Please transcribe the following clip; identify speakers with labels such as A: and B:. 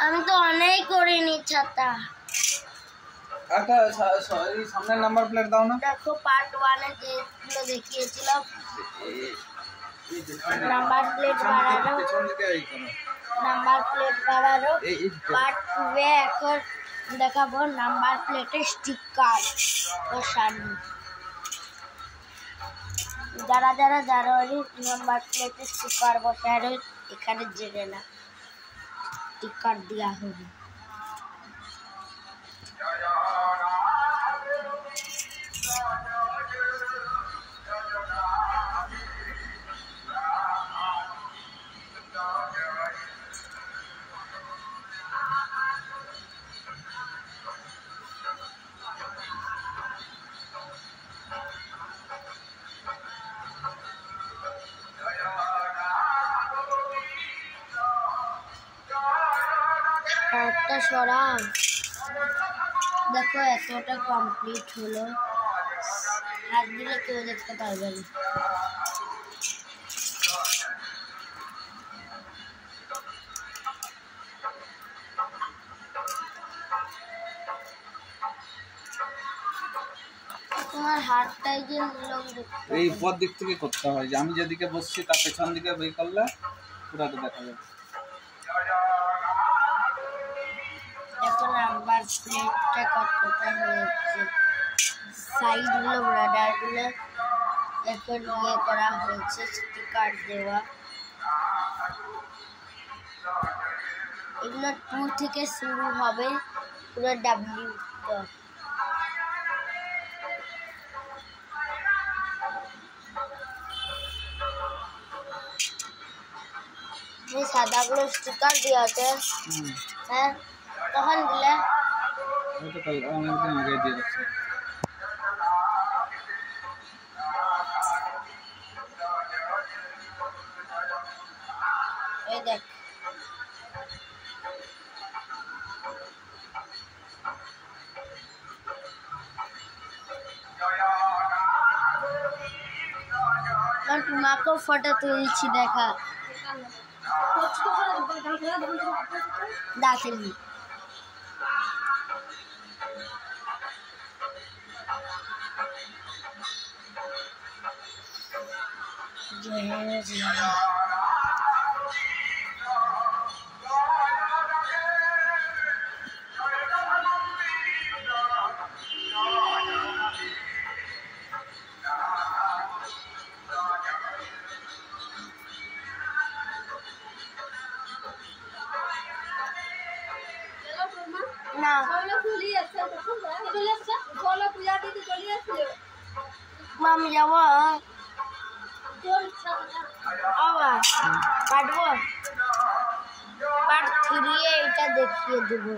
A: আমি তো অনেক করিনি ছাতা।
B: একটা সামনের নাম্বার প্লেট দাও না।
A: দেখো পার্ট 1 এ যেগুলো দেখিয়েছিলাম নাম্বার প্লেট বাড়ানো, নাম্বার প্লেট বাড়ানো। পার্ট 2 এ এখন দেখাবো নাম্বার প্লেটে স্টিকার বসানো। যারা যারা জানুয়ারি নাম্বার প্লেটে স্টিকার বসানো এখানে জেনে না, স্টিকার দেওয়া হবে। একটা সরাও। দেখো এতটা কমপ্লিট হলো, হাত দিলে কেউ দেখতে পারবে না। তোমার হাতটাই যে লোক
B: এই উপর দিক থেকে করতে হয়, যে আমি যেদিকে বসছি তার পেছন দিকে বই করলে পুরাটা দেখা যাবে।
A: দেখো নাম্বার প্লেটটা কতটা হয়েছে, সাইডগুলো রাডারগুলো এখন ইয়ে করা হয়েছে, স্টিকার দেওয়া। এগুলো 2 থেকে শুরু হবে, পুরো ডাব্লিউ। এই সাদাগুলো স্টিকার দিয়ে আছে। হ্যাঁ, তখন দিলে
B: অনেকদিন আগে দিয়ে দিচ্ছি।
A: এই দেখ তোমাকেও ফটো তুলছি, দেখা দাঁতলি। না আমি যাবো আবার কাটবো, পার্ট 3 এটা দেখিয়ে দেবো।